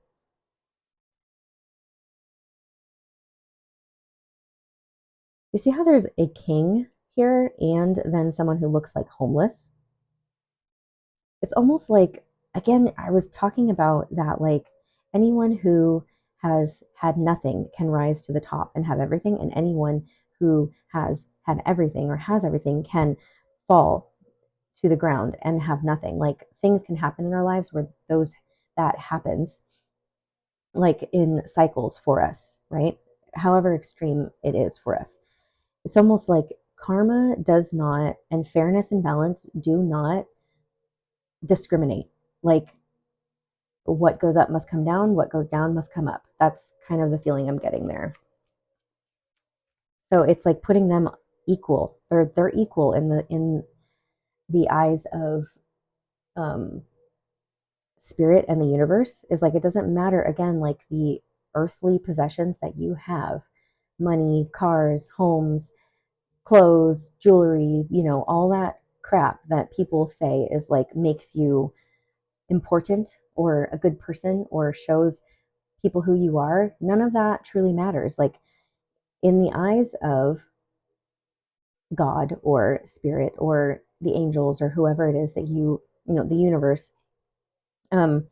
Speaker 1: You see how there's a king here and then someone who looks like homeless? It's almost like, again, I was talking about that, like anyone who has had nothing can rise to the top and have everything, and anyone who has had everything or has everything can fall to the ground and have nothing. Like things can happen in our lives where that happens, like in cycles for us, right? However extreme it is for us. It's almost like karma does not, and fairness and balance do not discriminate. Like what goes up must come down, what goes down must come up. That's kind of the feeling I'm getting there. So it's like putting them equal. They're equal in the eyes of spirit and the universe. Is like, it doesn't matter, again, like the earthly possessions that you have, money, cars, homes, clothes, jewelry, all that crap that people say is like makes you important or a good person or shows people who you are. None of that truly matters. Like in the eyes of God or spirit or the angels or whoever it is that the universe, I don't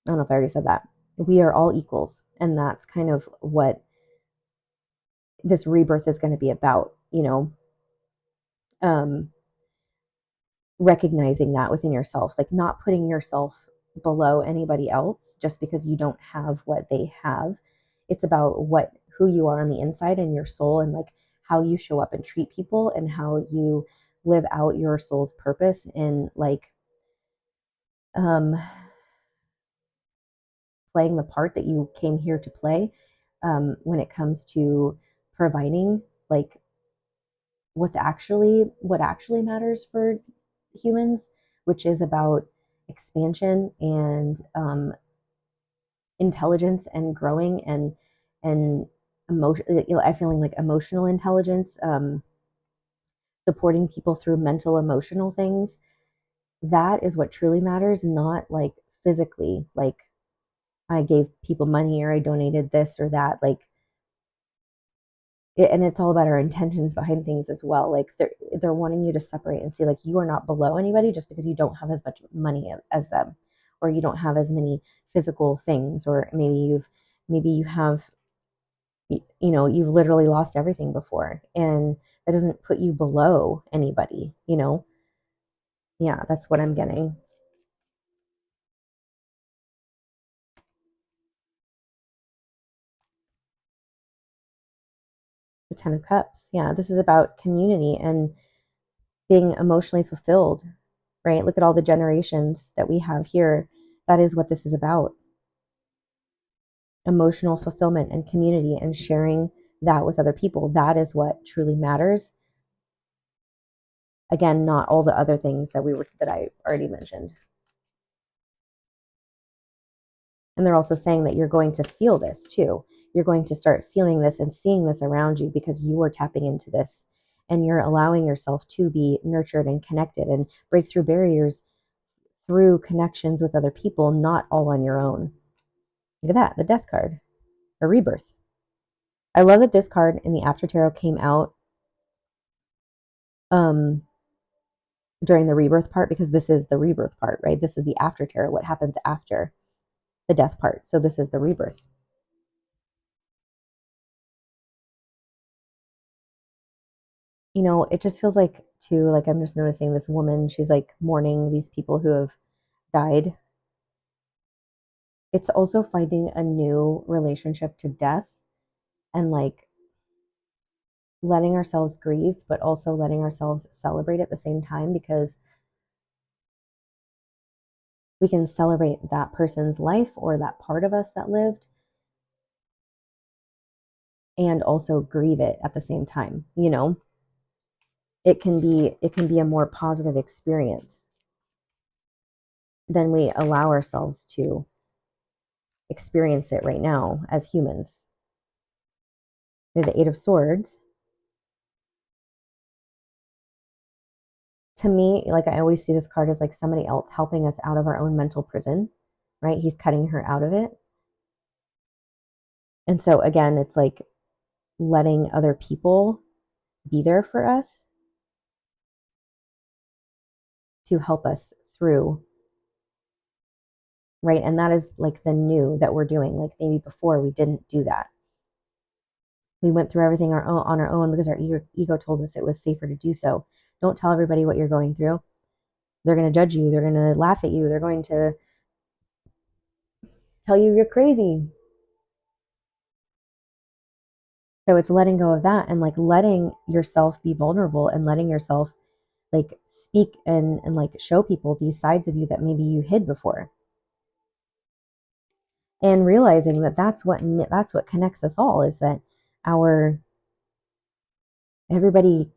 Speaker 1: know if I already said that. We are all equals. And that's kind of what this rebirth is going to be about, um, recognizing that within yourself, like not putting yourself below anybody else just because you don't have what they have. It's about who you are on the inside and your soul, and like how you show up and treat people, and how you live out your soul's purpose in like um playing the part that you came here to play, when it comes to providing like what actually matters for humans, which is about expansion and intelligence and growing and I'm feeling like emotional intelligence, supporting people through mental, emotional things. That is what truly matters, not like physically, like I gave people money or I donated this or that. Like, and it's all about our intentions behind things as well. Like they're wanting you to separate and see like you are not below anybody just because you don't have as much money as them, or you don't have as many physical things, or maybe you have, you've literally lost everything before, and that doesn't put you below anybody. Yeah, that's what I'm getting. The Ten of Cups. Yeah, this is about community and being emotionally fulfilled, right? Look at all the generations that we have here. That is what this is about. Emotional fulfillment and community and sharing that with other people. That is what truly matters. Again, not all the other things that I already mentioned. And they're also saying that you're going to feel this too. You're going to start feeling this and seeing this around you because you are tapping into this and you're allowing yourself to be nurtured and connected and break through barriers through connections with other people, not all on your own. Look at that, the Death card, a Rebirth. I love that this card in the After Tarot came out during the Rebirth part, because this is the Rebirth part, right? This is the After Tarot, what happens after the Death part. So this is the Rebirth. It just feels like too, like I'm just noticing this woman, she's like mourning these people who have died. It's also finding a new relationship to death and like letting ourselves grieve, but also letting ourselves celebrate at the same time, because we can celebrate that person's life or that part of us that lived and also grieve it at the same time. It can be a more positive experience than we allow ourselves to experience it right now as humans. The Eight of Swords, to me, like I always see this card as like somebody else helping us out of our own mental prison, right? He's cutting her out of it. And so again, it's like letting other people be there for us to help us through, right? And that is like the new that we're doing. Like maybe before we didn't do that. We went through everything on our own because our ego told us it was safer to do so. Don't tell everybody what you're going through. They're going to judge you. They're going to laugh at you. They're going to tell you you're crazy. So it's letting go of that and like letting yourself be vulnerable and letting yourself like speak and like show people these sides of you that maybe you hid before. And realizing that that's what connects us all, is that our everybody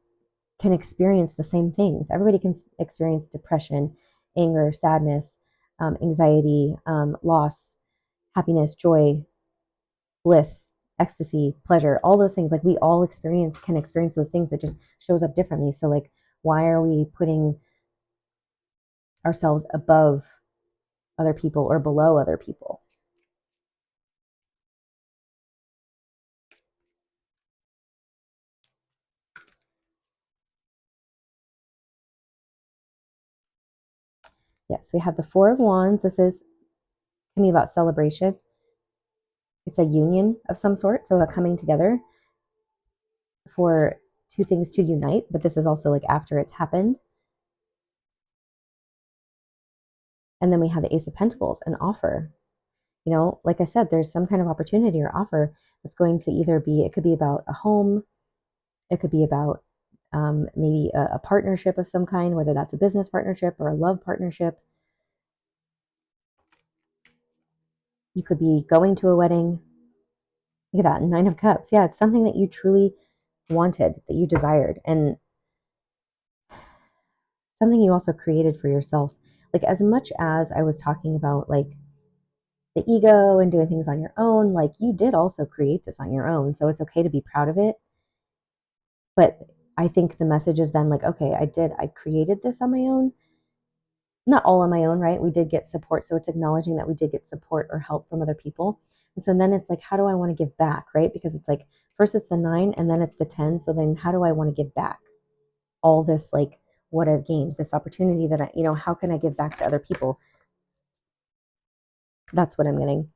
Speaker 1: can experience the same things. Everybody can experience depression, anger, sadness, anxiety, loss, happiness, joy, bliss, ecstasy, pleasure, all those things. Like we all can experience those things, that just shows up differently. So like, why are we putting ourselves above other people or below other people? Yes, we have the Four of Wands. This is can be about celebration. It's a union of some sort, so a coming together for two things to unite, but this is also like after it's happened. And then we have the Ace of Pentacles, an offer. Like I said, there's some kind of opportunity or offer that's going to either be, it could be about a home, it could be about maybe a partnership of some kind, whether that's a business partnership or a love partnership. You could be going to a wedding. Look at that, Nine of Cups. Yeah, it's something that you truly wanted, that you desired, and something you also created for yourself. Like as much as I was talking about like the ego and doing things on your own, like you did also create this on your own. So it's okay to be proud of it. But I think the message is then like, okay, I created this on my own. Not all on my own, right? We did get support. So it's acknowledging that we did get support or help from other people. And so then it's like, how do I want to give back, right? Because it's like, first it's the 9 and then it's the 10. So then how do I want to give back all this, like what I've gained, this opportunity that how can I give back to other people? That's what I'm getting.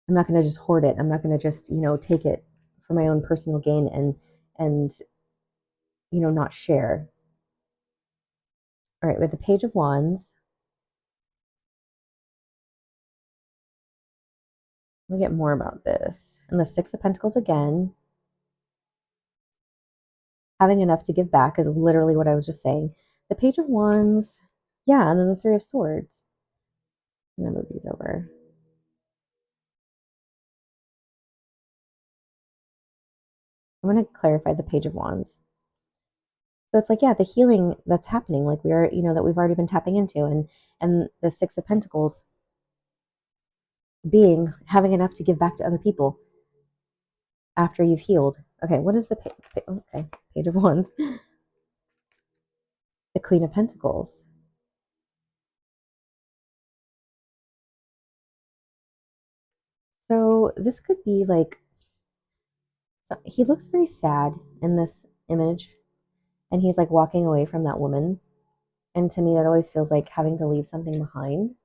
Speaker 1: I'm not going to just hoard it. I'm not going to just, take it for my own personal gain and, not share. All right, with the Page of Wands, we'll get more about this. And the Six of Pentacles again. Having enough to give back is literally what I was just saying. The Page of Wands, yeah, and then the Three of Swords. I'm going to move these over. I'm going to clarify the Page of Wands. So it's like, yeah, the healing that's happening, like we are, that we've already been tapping into, and the Six of Pentacles being having enough to give back to other people after you've healed. Okay, what is the Page of Wands? The Queen of Pentacles. So this could be like, so he looks very sad in this image, and he's like walking away from that woman. And to me, that always feels like having to leave something behind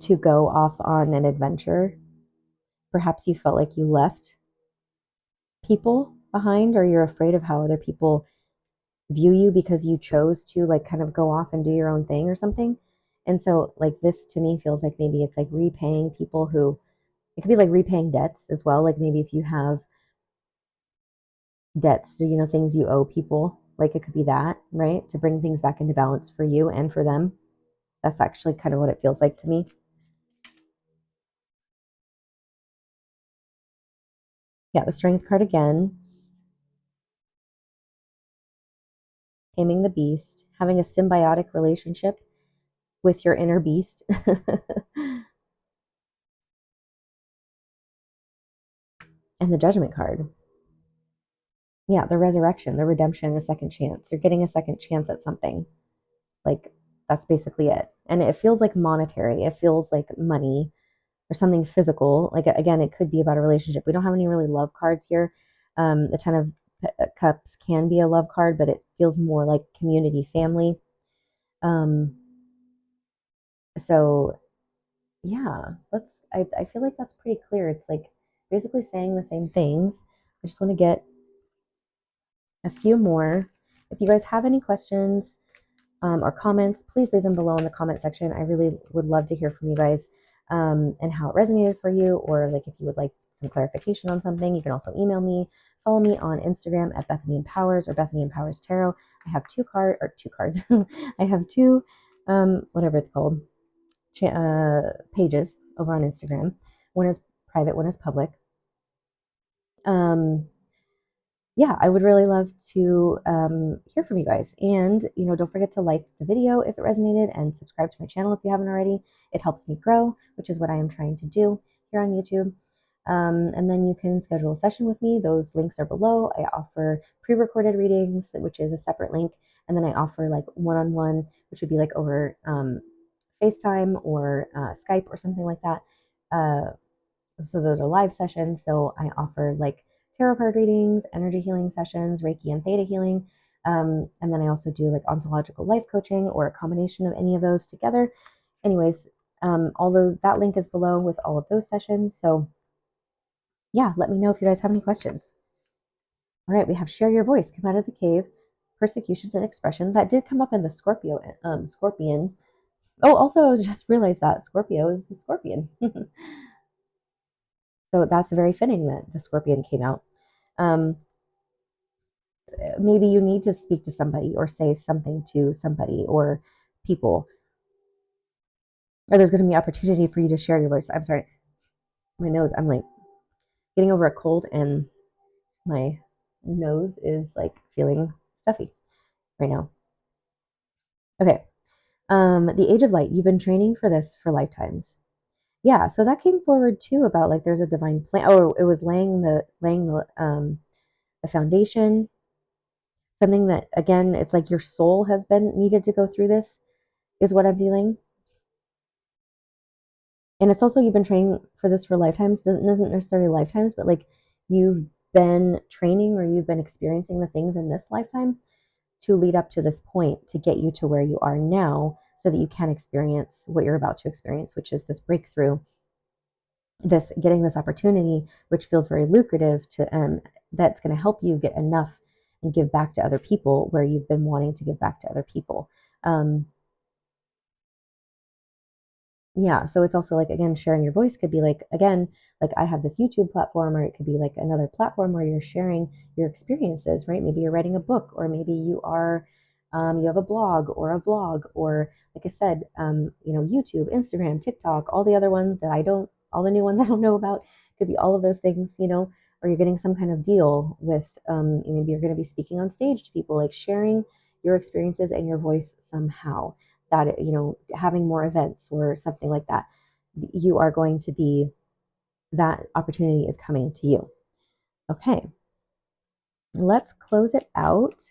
Speaker 1: to go off on an adventure. Perhaps you felt like you left people behind, or you're afraid of how other people view you because you chose to like kind of go off and do your own thing or something. And so like this to me feels like maybe it's like repaying people who, it could be like repaying debts as well. Like maybe if you have debts, things you owe people, like it could be that, right? To bring things back into balance for you and for them. That's actually kind of what it feels like to me. Yeah, the Strength card again. Taming the beast, having a symbiotic relationship with your inner beast. And the Judgment card. Yeah, the resurrection, the redemption, a second chance. You're getting a second chance at something. Like, that's basically it. And it feels like monetary. It feels like money or something physical. Like, again, it could be about a relationship. We don't have any really love cards here. The Ten of Cups can be a love card, but it feels more like community, family. So yeah, I feel like that's pretty clear. It's like basically saying the same things. I just want to get a few more. If you guys have any questions or comments, please leave them below in the comment section. I really would love to hear from you guys and how it resonated for you, or like if you would like some clarification on something. You can also email me. Follow me on Instagram at Bethany Empowers or Bethany Empowers Tarot. I have two cards. I have two, whatever it's called, pages over on Instagram. One is private, one is public. Yeah, I would really love to hear from you guys. And, don't forget to like the video if it resonated and subscribe to my channel if you haven't already. It helps me grow, which is what I am trying to do here on YouTube. And then you can schedule a session with me. Those links are below. I offer pre-recorded readings, which is a separate link. And then I offer like one-on-one, which would be like over FaceTime or Skype or something like that. So those are live sessions. So I offer like tarot card readings, energy healing sessions, Reiki and Theta healing. And then I also do like ontological life coaching or a combination of any of those together. Anyways, that link is below with all of those sessions. So yeah, let me know if you guys have any questions. All right, we have share your voice, come out of the cave, persecution and expression. That did come up in the Scorpion. Oh, also I just realized that Scorpio is the Scorpion. So that's very fitting that the Scorpion came out. Maybe you need to speak to somebody or say something to somebody or people, or there's going to be opportunity for you to share your voice. I'm sorry, my nose, I'm like getting over a cold and my nose is like feeling stuffy right now. Okay, The Age of Light, you've been training for this for lifetimes. Yeah, so that came forward too about like there's a divine plan. Oh, it was laying the foundation. Something that again, it's like your soul has been needed to go through this, is what I'm feeling. And it's also you've been training for this for lifetimes. Doesn't necessarily lifetimes, but like you've been training or you've been experiencing the things in this lifetime to lead up to this point to get you to where you are now so that you can experience what you're about to experience, which is this breakthrough, this getting this opportunity, which feels very lucrative to that's going to help you get enough and give back to other people where you've been wanting to give back to other people. Yeah, so it's also like again sharing your voice could be like again like I have this YouTube platform, or it could be like another platform where you're sharing your experiences, right? Maybe you're writing a book, or maybe you are you have a blog or a vlog, or like I said, YouTube, Instagram, TikTok, all the other ones that I don't, all the new ones I don't know about. Could be all of those things, or you're getting some kind of deal with maybe you're going to be speaking on stage to people, like sharing your experiences and your voice somehow, that having more events or something like that, you are going to be, that opportunity is coming to you. Okay, let's close it out.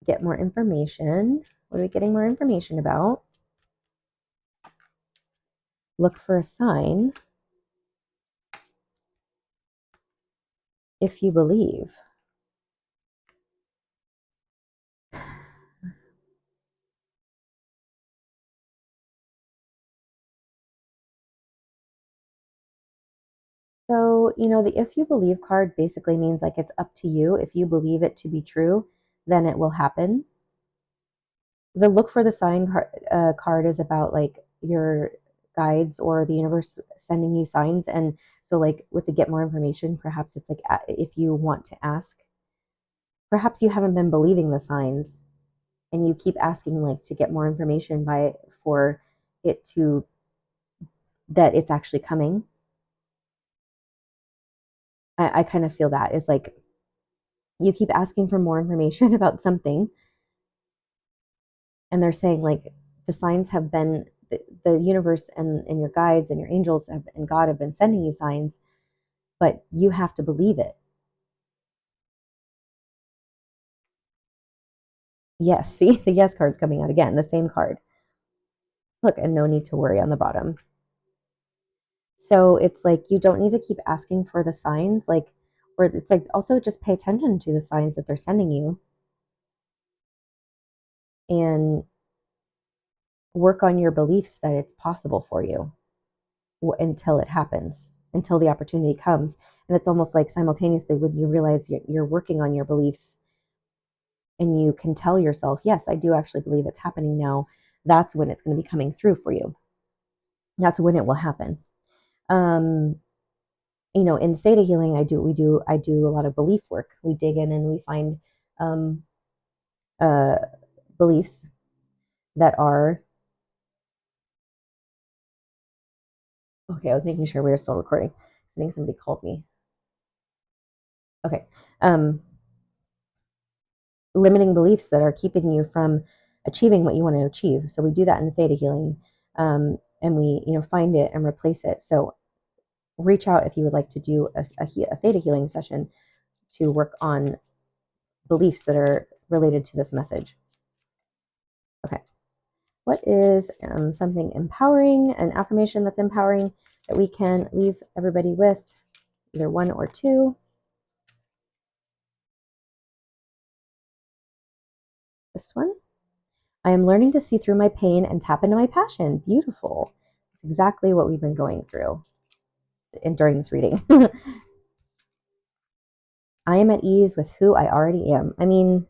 Speaker 1: Get more information. What are we getting more information about? Look for a sign if you believe. So, the if you believe card basically means like it's up to you. If you believe it to be true, then it will happen. The look for the sign card is about like your guides or the universe sending you signs. And so, like with the get more information, perhaps it's like if you want to ask, perhaps you haven't been believing the signs and you keep asking like to get more information for it to, that it's actually coming. I kind of feel that is like you keep asking for more information about something, and they're saying like the signs have been, the universe and your guides and your angels and God have been sending you signs, but you have to believe it. Yes, see, the yes card's coming out again, the same card. Look, and no need to worry on the bottom. So it's like you don't need to keep asking for the signs, like, or it's like also just pay attention to the signs that they're sending you and work on your beliefs that it's possible for you until it happens, until the opportunity comes. And it's almost like simultaneously when you realize you're working on your beliefs and you can tell yourself, yes, I do actually believe it's happening now, that's when it's going to be coming through for you. That's when it will happen. Um, in theta healing, I do a lot of belief work. We dig in and we find um, uh, beliefs that are okay. I was making sure we were still recording. I think somebody called me. Okay. Um, Limiting beliefs that are keeping you from achieving what you want to achieve. So we do that in theta healing, and we find it and replace it. So reach out if you would like to do a theta healing session to work on beliefs that are related to this message. Okay. What is something empowering, an affirmation that's empowering that we can leave everybody with, either one or two? This one. I am learning to see through my pain and tap into my passion. Beautiful. It's exactly what we've been going through during this reading. I am at ease with who I already am. I mean,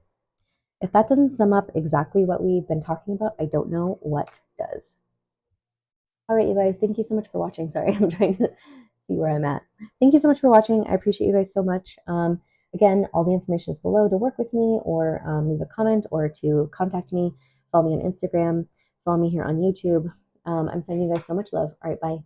Speaker 1: if that doesn't sum up exactly what we've been talking about, I don't know what does. All right, you guys, thank you so much for watching. Sorry, I'm trying to see where I'm at. Thank you so much for watching. I appreciate you guys so much. Again, all the information is below to work with me or leave a comment or to contact me. Follow me on Instagram. Follow me here on YouTube. I'm sending you guys so much love. All right, bye.